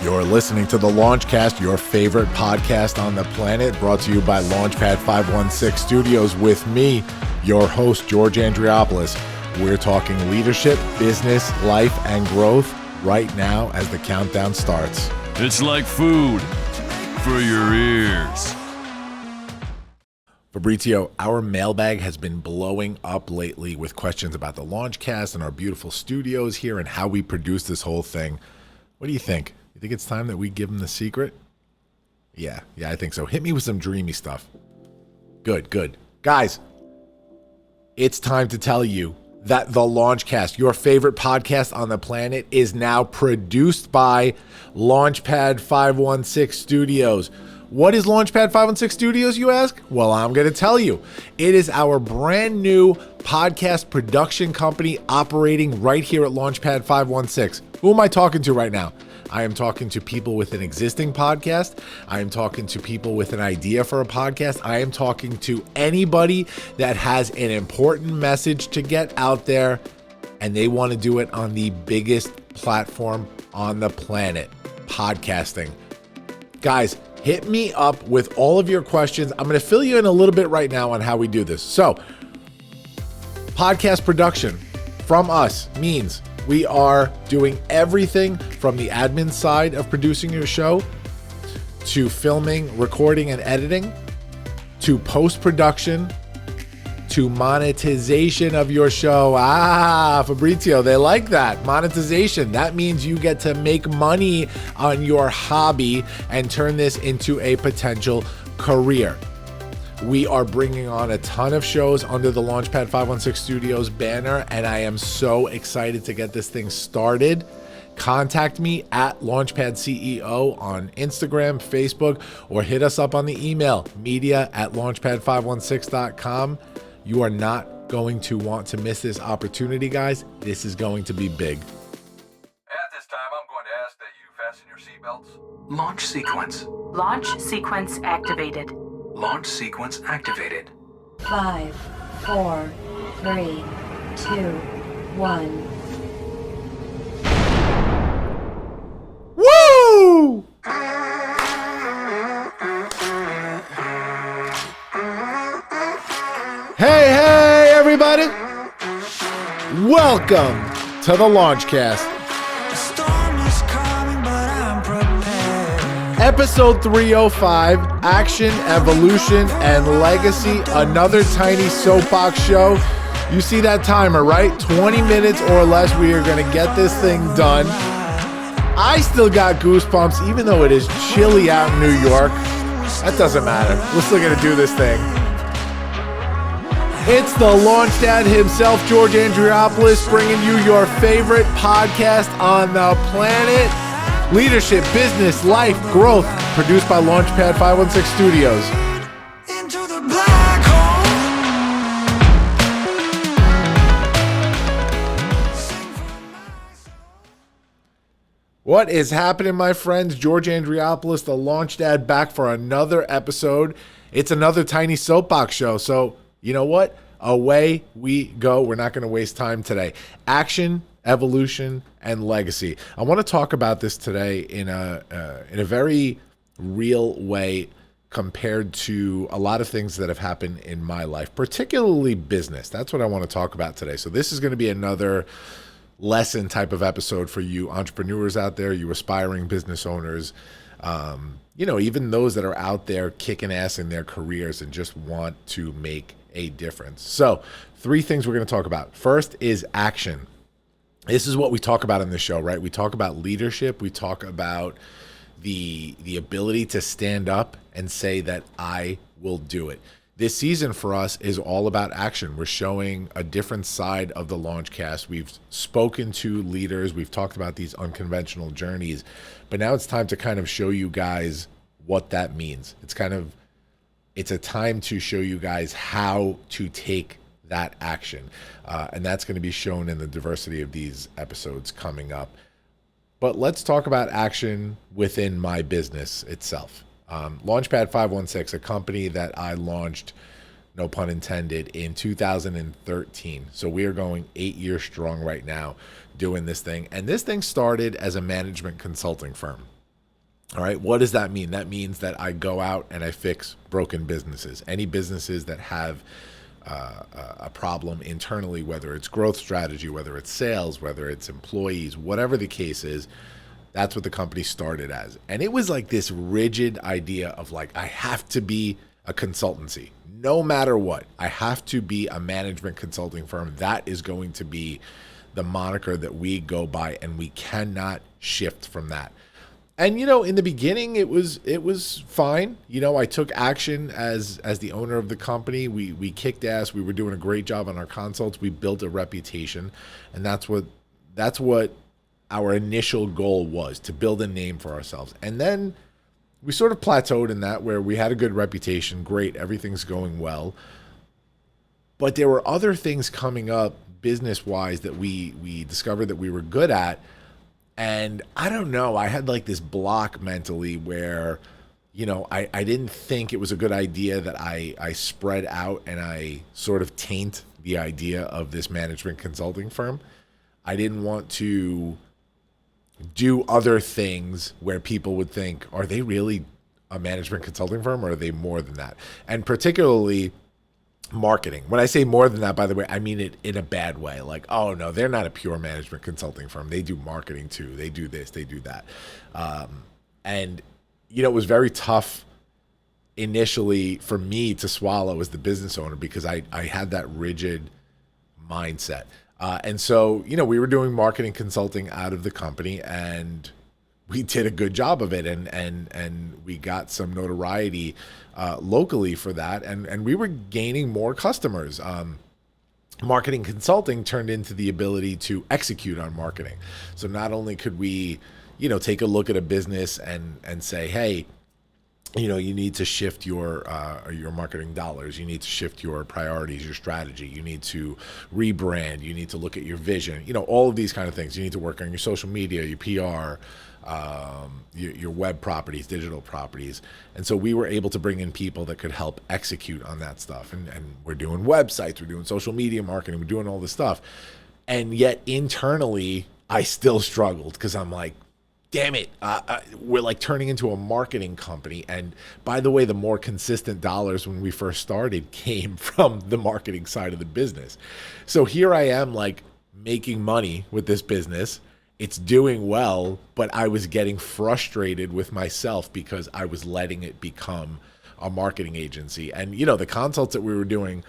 You're listening to the Launchcast, your favorite podcast on the planet, brought to you by Launchpad 516 Studios with me, your host, George Andriopoulos. We're talking leadership, business, life, and growth right now as the countdown starts. It's like food for your ears. Fabrizio, our mailbag has been blowing up lately with questions about the Launchcast and our beautiful studios here and how we produce this whole thing. What do you think? You think it's time that we give them the secret? Yeah, I think so. Hit me with some dreamy stuff. Good. Guys, it's time to tell you that the Launchcast, your favorite podcast on the planet, is now produced by Launchpad 516 Studios. What is Launchpad 516 Studios, you ask? Well, I'm going to tell you. It is our brand new podcast production company operating right here at Launchpad 516. Who am I talking to right now? I am talking to people with an existing podcast. I am talking to people with an idea for a podcast. I am talking to anybody that has an important message to get out there and they want to do it on the biggest platform on the planet, podcasting. Guys, hit me up with all of your questions. I'm going to fill you in a little bit right now on how we do this. So, podcast production from us means we are doing everything from the admin side of producing your show to filming, recording, and editing to post-production to monetization of your show. Fabrizio, they like that. Monetization. That means you get to make money on your hobby and turn this into a potential career. We are bringing on a ton of shows under the Launchpad 516 Studios banner, and I am so excited to get this thing started. Contact me at Launchpad CEO on Instagram, Facebook, or hit us up on the email, media@launchpad516.com. You are not going to want to miss this opportunity, guys. This is going to be big. At this time, I'm going to ask that you fasten your seatbelts. Launch sequence. Launch sequence activated. Launch sequence activated. 5, 4, 3, 2, 1. Woo! Hey, everybody. Welcome to the Launchcast. Episode 305, Action, Evolution, and Legacy, another Tiny Soapbox Show. You see that timer, right? 20 minutes or less, we are going to get this thing done. I still got goosebumps, even though it is chilly out in New York. That doesn't matter. We're still going to do this thing. It's the LaunchDad himself, George Andriopoulos, bringing you your favorite podcast on the planet. Leadership, business, life, growth, produced by Launchpad 516 Studios. Into the black hole. What is happening, my friends? George Andriopoulos, the LaunchDad, back for another episode. It's another Tiny Soapbox Show. So, you know what? Away we go. We're not going to waste time today. Action, evolution, and legacy. I want to talk about this today in a very real way compared to a lot of things that have happened in my life, particularly business. That's what I want to talk about today. So this is going to be another lesson type of episode for you entrepreneurs out there, you aspiring business owners, even those that are out there kicking ass in their careers and just want to make a difference. So 3 things we're going to talk about. First is action. This is what we talk about on this show, right? We talk about leadership. We talk about the ability to stand up and say that I will do it. This season for us is all about action. We're showing a different side of the Launchcast. We've spoken to leaders. We've talked about these unconventional journeys, but now it's time to kind of show you guys what that means. It's a time to show you guys how to take that action. And that's going to be shown in the diversity of these episodes coming up. But let's talk about action within my business itself. Launchpad 516, a company that I launched no pun intended, in 2013. So we are going 8 years strong right now doing this thing. And this thing started as a management consulting firm. All right, what does that mean? That means that I go out and I fix broken businesses. Any businesses that have a problem internally, whether it's growth strategy, whether it's sales, whether it's employees, whatever the case is, that's what the company started as. And it was like this rigid idea of like, I have to be a consultancy. No matter what, I have to be a management consulting firm. That is going to be the moniker that we go by, and we cannot shift from that. And, you know, in the beginning, it was fine. You know, I took action as the owner of the company. We kicked ass. We were doing a great job on our consults. We built a reputation, and that's what our initial goal was, to build a name for ourselves. And then we sort of plateaued in that, where we had a good reputation. Great, everything's going well. But there were other things coming up business-wise that we discovered that we were good at. And I don't know, I had like this block mentally where, you know, I didn't think it was a good idea that I spread out and I sort of taint the idea of this management consulting firm. I didn't want to do other things where people would think, are they really a management consulting firm, or are they more than that? And particularly marketing. When I say more than that, by the way, I mean it in a bad way. Like, oh no, they're not a pure management consulting firm. They do marketing too. They do this, they do that. And, you know, it was very tough initially for me to swallow as the business owner, because I had that rigid mindset. And so, you know, we were doing marketing consulting out of the company, and we did a good job of it, and we got some notoriety locally for that, and we were gaining more customers. Marketing consulting turned into the ability to execute on marketing. So not only could we, you know, take a look at a business and say, hey, you know, you need to shift your marketing dollars. You need to shift your priorities, your strategy. You need to rebrand. You need to look at your vision. You know, all of these kind of things. You need to work on your social media, your PR, your web properties, digital properties. And so we were able to bring in people that could help execute on that stuff. And we're doing websites, we're doing social media marketing, we're doing all this stuff. And yet internally, I still struggled, because I'm like, damn it, we're like turning into a marketing company. And by the way, the more consistent dollars when we first started came from the marketing side of the business. So here I am, like, making money with this business. It's doing well, but I was getting frustrated with myself because I was letting it become a marketing agency. And, you know, the consults that we were doing,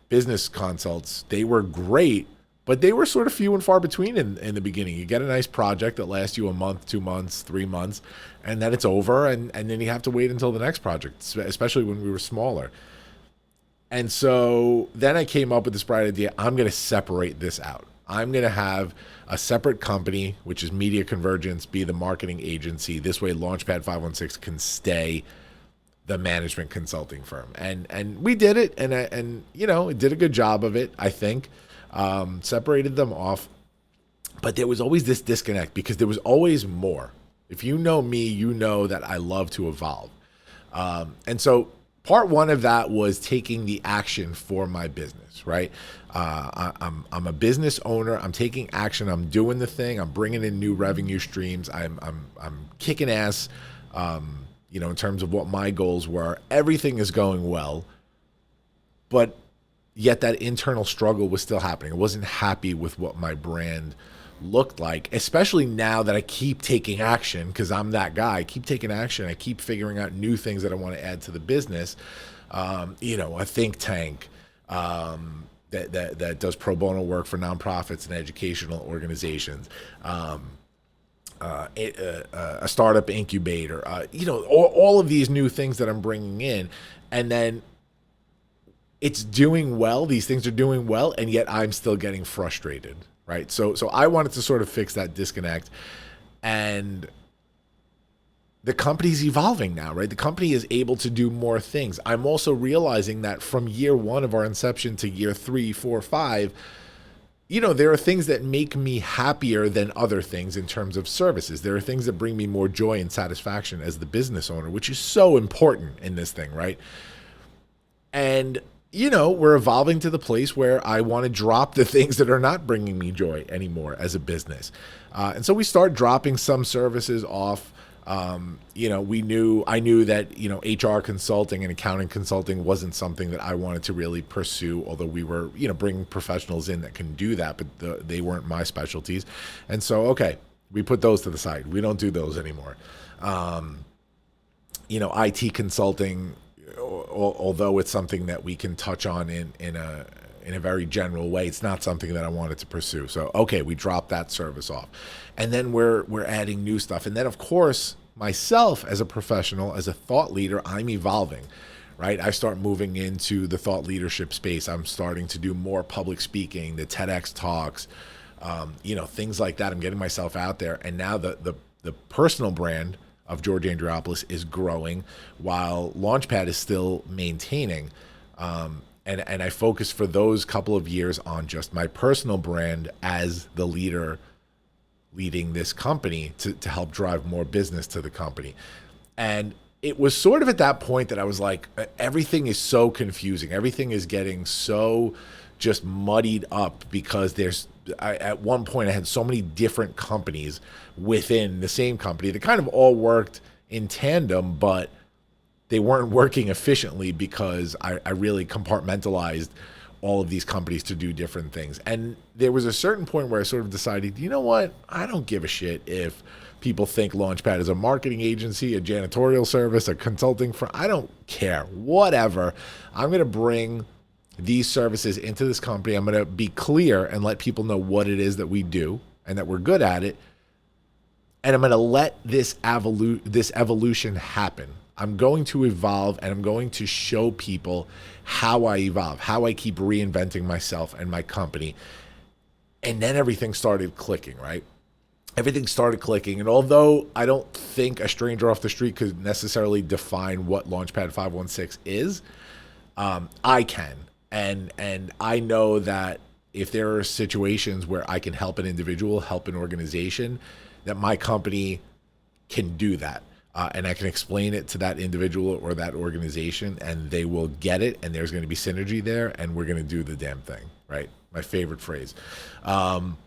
business consults, they were great, but they were sort of few and far between in the beginning. You get a nice project that lasts you a month, 2 months, 3 months, and then it's over, and then you have to wait until the next project, especially when we were smaller. And so then I came up with this bright idea. I'm going to separate this out. I'm going to have a separate company, which is Media Convergence, be the marketing agency. This way, Launchpad 516 can stay the management consulting firm. And we did it, and you know, it did a good job of it, I think. Separated them off, but there was always this disconnect, because there was always more. If you know me, you know that I love to evolve. And so part one of that was taking the action for my business, right? I'm a business owner. I'm taking action. I'm doing the thing. I'm bringing in new revenue streams. I'm kicking ass, you know, in terms of what my goals were. Everything is going well, but yet that internal struggle was still happening. I wasn't happy with what my brand looked like, especially now that I keep taking action, because I'm that guy. I keep taking action. I keep figuring out new things that I want to add to the business. You know, a think tank that does pro bono work for nonprofits and educational organizations. A startup incubator. You know, all of these new things that I'm bringing in, and then it's doing well. These things are doing well, and yet I'm still getting frustrated, right? So I wanted to sort of fix that disconnect, and the company's evolving now, right? The company is able to do more things. I'm also realizing that from year one of our inception to year 3, 4, 5, you know, there are things that make me happier than other things in terms of services. There are things that bring me more joy and satisfaction as the business owner, which is so important in this thing, right? And, we're evolving to the place where I want to drop the things that are not bringing me joy anymore as a business. And so we start dropping some services off. I knew that, HR consulting and accounting consulting wasn't something that I wanted to really pursue, although we were, bringing professionals in that can do that, but they weren't my specialties. And so, okay, we put those to the side. We don't do those anymore. IT consulting, although it's something that we can touch on in a very general way, it's not something that I wanted to pursue. So, okay, we dropped that service off. And then we're adding new stuff. And then, of course, myself as a professional, as a thought leader, I'm evolving, right? I start moving into the thought leadership space. I'm starting to do more public speaking, the TEDx talks, things like that. I'm getting myself out there. And now the personal brand of George Andriopoulos is growing while Launchpad is still maintaining. And I focused for those couple of years on just my personal brand as the leader leading this company to help drive more business to the company. And it was sort of at that point that I was like, everything is so confusing. Everything is getting so just muddied up because at one point I had so many different companies within the same company that kind of all worked in tandem, but they weren't working efficiently because I really compartmentalized all of these companies to do different things. And there was a certain point where I sort of decided, you know what? I don't give a shit if people think Launchpad is a marketing agency, a janitorial service, a consulting firm. I don't care. Whatever. I'm going to bring these services into this company. I'm going to be clear and let people know what it is that we do and that we're good at it. And I'm going to let this evolution happen. I'm going to evolve and I'm going to show people how I evolve, how I keep reinventing myself and my company. And then everything started clicking, right? Everything started clicking. And although I don't think a stranger off the street could necessarily define what Launchpad 516 is, I can. And I know that if there are situations where I can help an individual, help an organization, that my company can do that. And I can explain it to that individual or that organization and they will get it. And there's going to be synergy there and we're going to do the damn thing, right? My favorite phrase. And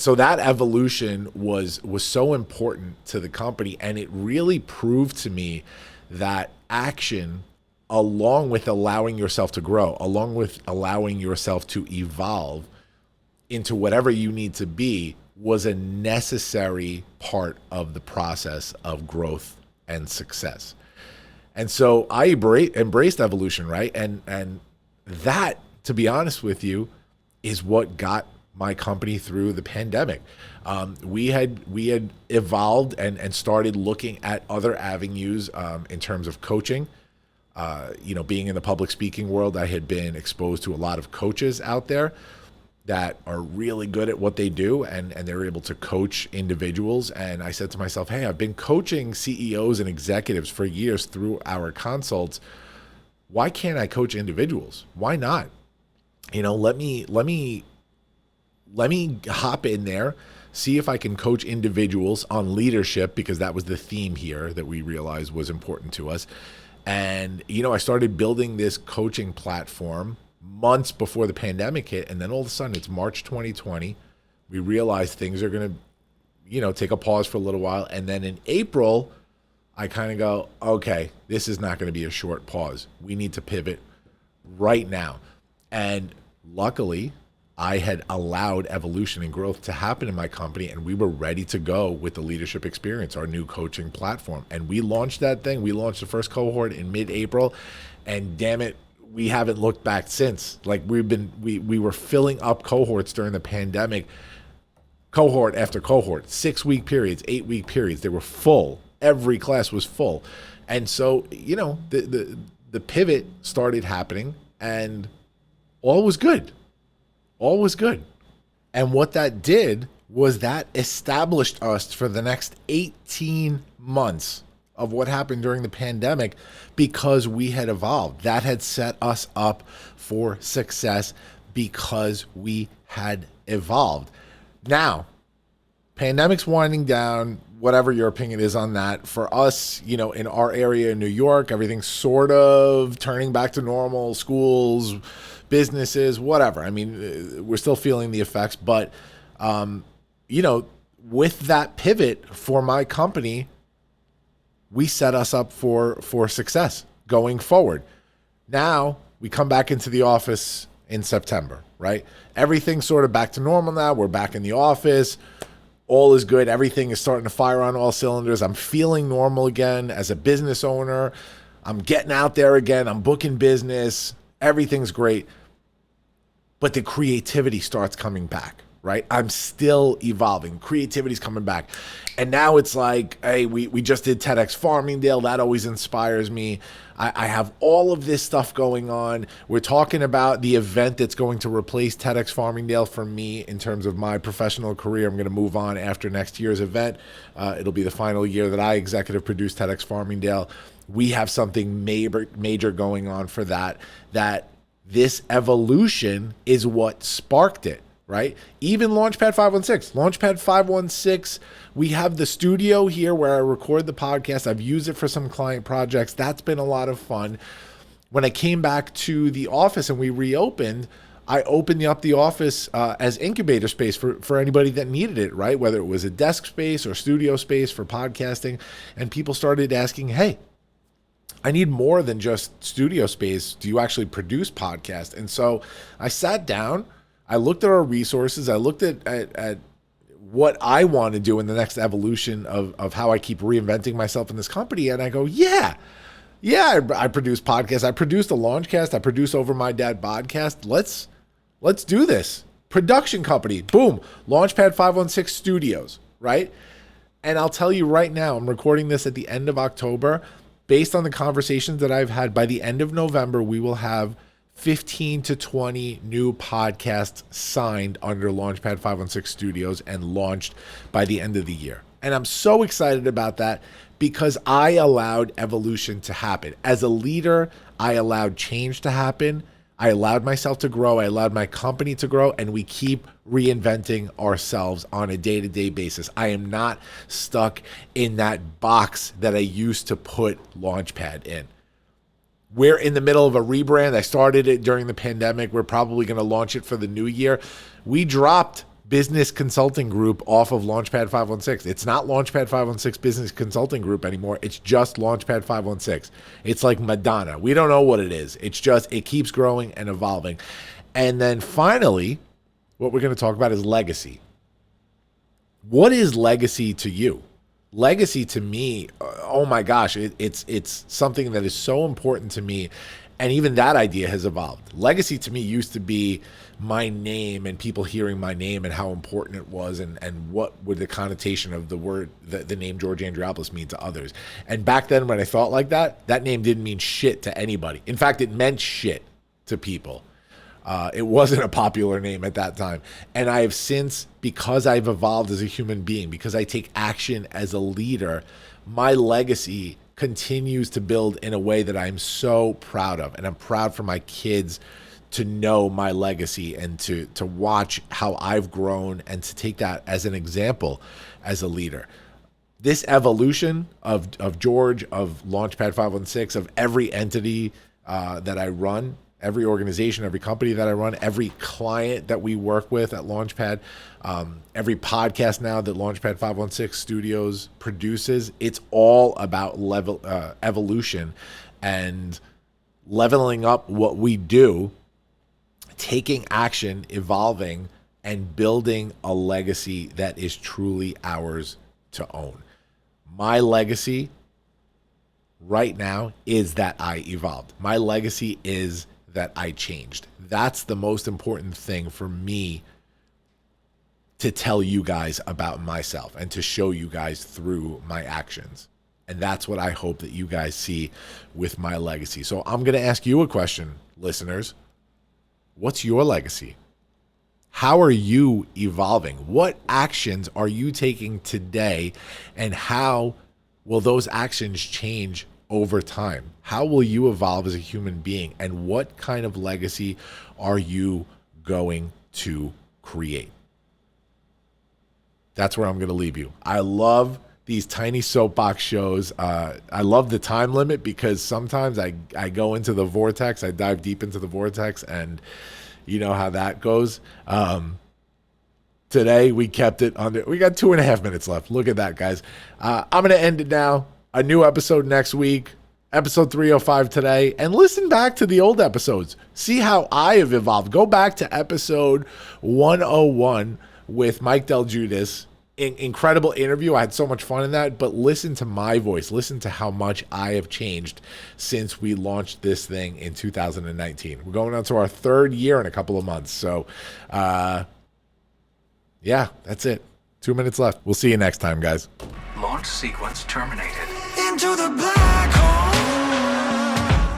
so that evolution was so important to the company. And it really proved to me that action, along with allowing yourself to grow, along with allowing yourself to evolve into whatever you need to be, was a necessary part of the process of growth and success. And so I embraced evolution, right? And that, to be honest with you, is what got my company through the pandemic. We had evolved and started looking at other avenues in terms of coaching. Being in the public speaking world, I had been exposed to a lot of coaches out there that are really good at what they do and they're able to coach individuals. And I said to myself, hey, I've been coaching CEOs and executives for years through our consults. Why can't I coach individuals? Why not? Let me hop in there, see if I can coach individuals on leadership, because that was the theme here that we realized was important to us. And, I started building this coaching platform months before the pandemic hit. And then all of a sudden it's March 2020. We realized things are going to, take a pause for a little while. And then in April, I kind of go, okay, this is not going to be a short pause. We need to pivot right now. And luckily, I had allowed evolution and growth to happen in my company, and we were ready to go with the Leadership Experience, our new coaching platform. And we launched that thing. We launched the first cohort in mid-April, and damn it, we haven't looked back since. Like we were filling up cohorts during the pandemic, cohort after cohort, 6-week periods, 8-week periods. They were full. Every class was full. And so, the pivot started happening, and all was good. All was good. And what that did was that established us for the next 18 months of what happened during the pandemic, because we had evolved. That had set us up for success because we had evolved. Now, pandemic's winding down. whatever your opinion is on that. For us, you know, in our area in New York, everything's sort of turning back to normal, schools, businesses, whatever. I mean, we're still feeling the effects, but, you know, with that pivot for my company, we set us up for success going forward. Now we come back into the office in September, right? Everything's sort of back to normal now. We're back in the office. All is good. Everything is starting to fire on all cylinders. I'm feeling normal again as a business owner. I'm getting out there again. I'm booking business. Everything's great. But the creativity starts coming back, right? I'm still evolving. Creativity's coming back. And now it's like, hey, we just did TEDx Farmingdale. That always inspires me. I have all of this stuff going on. We're talking about the event that's going to replace TEDx Farmingdale for me in terms of my professional career. I'm going to move on after next year's event. It'll be the final year that I executive produce TEDx Farmingdale. We have something major going on for that this evolution is what sparked it, right? Even Launchpad 516. Launchpad 516, we have the studio here where I record the podcast. I've used it for some client projects. That's been a lot of fun. When I came back to the office and we reopened, I opened up the office as incubator space for anybody that needed it, right? Whether it was a desk space or studio space for podcasting. And people started asking, hey, I need more than just studio space. Do you actually produce podcasts? And so I sat down, I looked at our resources, I looked at what I want to do in the next evolution of how I keep reinventing myself in this company. And I go, I produce podcasts. I produced a Launchcast. I produce Over My Dad podcast. Let's do this. Production company, boom, Launchpad 516 Studios, right? And I'll tell you right now, I'm recording this at the end of October. Based on the conversations that I've had, by the end of November, we will have 15 to 20 new podcasts signed under Launchpad 516 Studios and launched by the end of the year. And I'm so excited about that because I allowed evolution to happen. As a leader, I allowed change to happen. I allowed myself to grow. I allowed my company to grow, and we keep reinventing ourselves on a day-to-day basis. I am not stuck in that box that I used to put Launchpad in. We're in the middle of a rebrand. I started it during the pandemic. We're probably going to launch it for the new year. We dropped Business Consulting Group off of Launchpad 516. It's not Launchpad 516 Business Consulting Group anymore. It's just Launchpad 516. It's like Madonna. We don't know what it is. It's just, it keeps growing and evolving. And then finally, what we're going to talk about is legacy. What is legacy to you? Legacy to me, oh my gosh, it's something that is so important to me. And even that idea has evolved. Legacy to me used to be my name and people hearing my name and how important it was and what would the connotation of the word, the name George Andriopoulos mean to others. And back then when I thought like that, that name didn't mean shit to anybody. In fact, it meant shit to people. It wasn't a popular name at that time. And I have since, because I've evolved as a human being, because I take action as a leader, my legacy continues to build in a way that I'm so proud of. And I'm proud for my kids to know my legacy and to watch how I've grown and to take that as an example as a leader. This evolution of George, of Launchpad 516, of every entity that I run, every organization, every company that I run, every client that we work with at Launchpad, every podcast now that Launchpad 516 Studios produces, it's all about evolution and leveling up what we do, taking action, evolving, and building a legacy that is truly ours to own. My legacy right now is that I evolved. My legacy is that I changed. That's the most important thing for me to tell you guys about myself and to show you guys through my actions. And that's what I hope that you guys see with my legacy. So I'm going to ask you a question, listeners. What's your legacy? How are you evolving? What actions are you taking today? And how will those actions change over time? How will you evolve as a human being? And what kind of legacy are you going to create? That's where I'm going to leave you. I love these Tiny Soapbox shows. I love the time limit because sometimes I go into the vortex, I dive deep into the vortex, and you know how that goes. Today we kept it under. We got 2.5 minutes left. Look at that, guys. I'm going to end it now. A new episode next week. Episode 305 today. And listen back to the old episodes. See how I have evolved. Go back to episode 101 with Mike Del Giudice. Incredible interview. I had so much fun in that. But listen to my voice. Listen to how much I have changed since we launched this thing in 2019. We're going on to our 3rd year in a couple of months. So, yeah, that's it. 2 minutes left. We'll see you next time, guys. Launch sequence terminated. Into the black hole.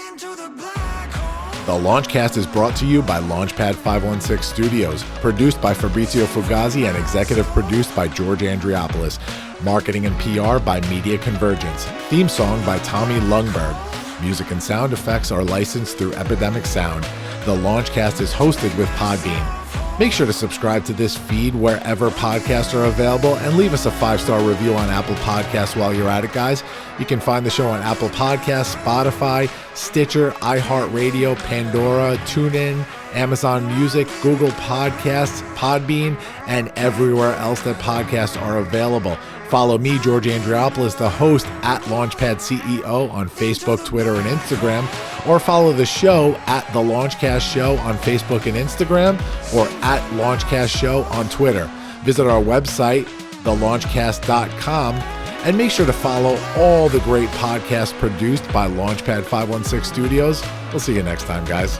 Into the black hole. The Launchcast is brought to you by Launchpad 516 Studios, produced by Fabrizio Fugazi and executive produced by George Andriopoulos. Marketing and PR by Media Convergence. Theme song by Tommy Lungberg. Music and sound effects are licensed through Epidemic Sound. The Launchcast is hosted with Podbean. Make sure to subscribe to this feed wherever podcasts are available and leave us a 5-star review on Apple Podcasts while you're at it, guys. You can find the show on Apple Podcasts, Spotify, Stitcher, iHeartRadio, Pandora, TuneIn, Amazon Music, Google Podcasts, Podbean, and everywhere else that podcasts are available. Follow me, George Andriopoulos, the host, at Launchpad CEO on Facebook, Twitter, and Instagram, or follow the show at The Launchcast Show on Facebook and Instagram, or at Launchcast Show on Twitter. Visit our website, thelaunchcast.com, and make sure to follow all the great podcasts produced by Launchpad 516 Studios. We'll see you next time, guys.